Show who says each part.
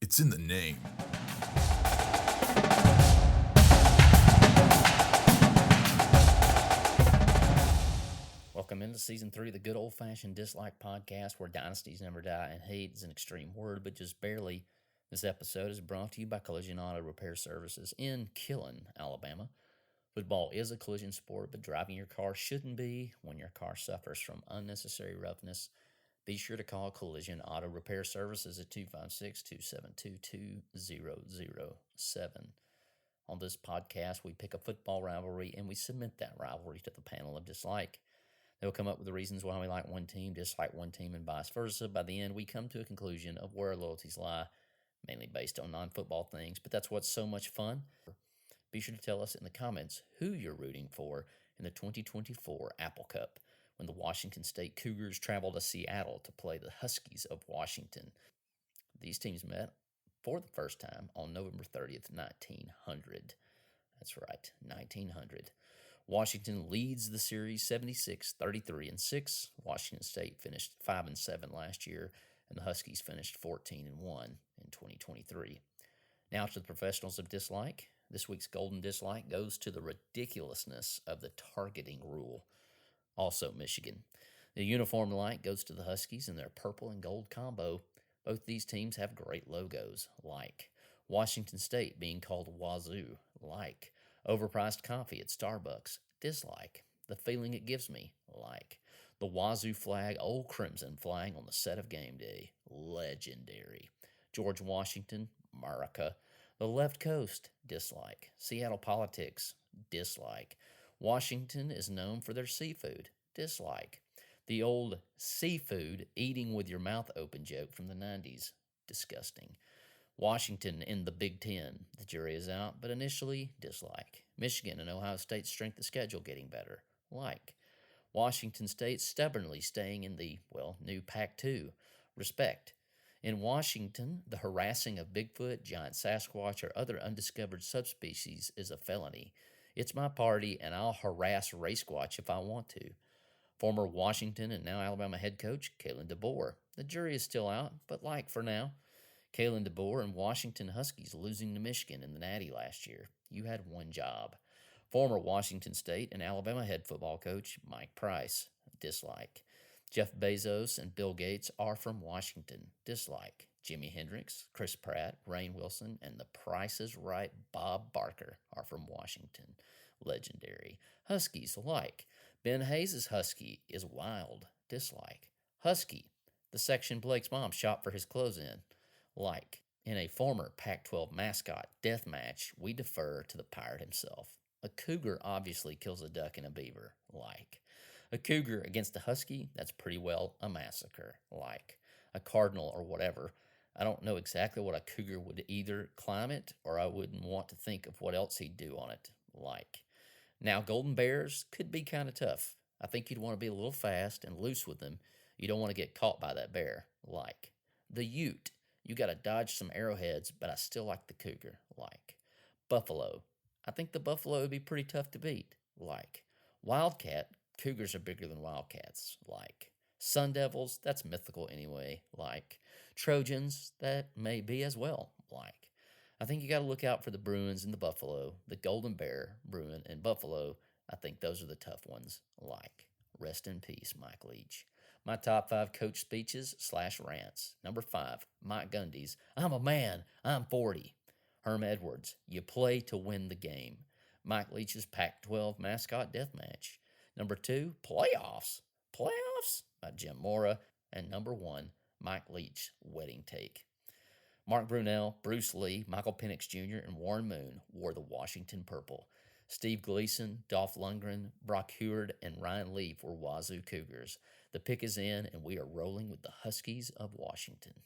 Speaker 1: It's in the name.
Speaker 2: Welcome into Season 3 of the Good Old-Fashioned Dislike Podcast, where dynasties never die and hate is an extreme word, but just barely. This episode is brought to you by Collision Auto Repair Services in Killen, Alabama. Football is a collision sport, but driving your car shouldn't be when your car suffers from unnecessary roughness. Be sure to call Collision Auto Repair Services at 256-272-2007. On this podcast, we pick a football rivalry and we submit that rivalry to the panel of dislike. They'll come up with the reasons why we like one team, dislike one team, and vice versa. By the end, we come to a conclusion of where our loyalties lie, mainly based on non-football things, but that's what's so much fun. Be sure to tell us in the comments who you're rooting for in the 2024 Apple Cup, when the Washington State Cougars travel to Seattle to play the Huskies of Washington. These teams met for the first time on November 30th, 1900. That's right, 1900. Washington leads the series 76-33-6. Washington State finished 5-7 last year, and the Huskies finished 14-1 in 2023. Now to the professionals of dislike. This week's golden dislike goes to the ridiculousness of the targeting rule. Also Michigan. The uniform light goes to the Huskies and their purple and gold combo. Both these teams have great logos, like Washington State being called Wazoo, like overpriced coffee at Starbucks, dislike. The feeling it gives me, like. The Wazoo flag, old crimson, flying on the set of game day, legendary. George Washington, America. The left coast, dislike. Seattle politics, dislike. Washington is known for their seafood, dislike. The old seafood eating with your mouth open joke from the 90s, disgusting. Washington in the Big Ten. The jury is out, but initially, dislike. Michigan and Ohio State's strength of schedule getting better, like. Washington State stubbornly staying in the, new Pac-2, respect. In Washington, the harassing of Bigfoot, giant Sasquatch, or other undiscovered subspecies is a felony. It's my party, and I'll harass Race Squatch if I want to. Former Washington and now Alabama head coach, Killen DeBoer. The jury is still out, but like for now. Kalen DeBoer and Washington Huskies losing to Michigan in the Natty last year. You had one job. Former Washington State and Alabama head football coach Mike Price, dislike. Jeff Bezos and Bill Gates are from Washington, dislike. Jimi Hendrix, Chris Pratt, Rainn Wilson, and the Price is Right Bob Barker are from Washington, legendary. Huskies, like. Ben Hayes' Husky is wild, dislike. Husky, the section Blake's mom shot for his clothes in, like. In a former Pac-12 mascot death match, we defer to the pirate himself. A cougar obviously kills a duck and a beaver, like. A cougar against a husky, that's pretty well a massacre, like. A cardinal or whatever. I don't know exactly what a cougar would either climb it, or I wouldn't want to think of what else he'd do on it, like. Now, golden bears could be kind of tough. I think you'd want to be a little fast and loose with them. You don't want to get caught by that bear, like. The ute. You got to dodge some arrowheads, but I still like the cougar, like. Buffalo. I think the buffalo would be pretty tough to beat, like. Wildcat. Cougars are bigger than wildcats, like. Sun Devils. That's mythical anyway, like. Trojans. That may be as well, like. I think you got to look out for the Bruins and the Buffalo, the Golden Bear, Bruin, and Buffalo. I think those are the tough ones, like. Rest in peace, Mike Leach. My top 5 coach speeches / rants. Number 5, Mike Gundy's, I'm a man, I'm 40. Herm Edwards, you play to win the game. Mike Leach's Pac-12 mascot death match. Number 2, playoffs. Playoffs? By Jim Mora. And number 1, Mike Leach wedding take. Mark Brunell, Bruce Lee, Michael Penix Jr., and Warren Moon wore the Washington purple. Steve Gleason, Dolph Lundgren, Brock Heward, and Ryan Leaf were Wazoo Cougars. The pick is in, and we are rolling with the Huskies of Washington.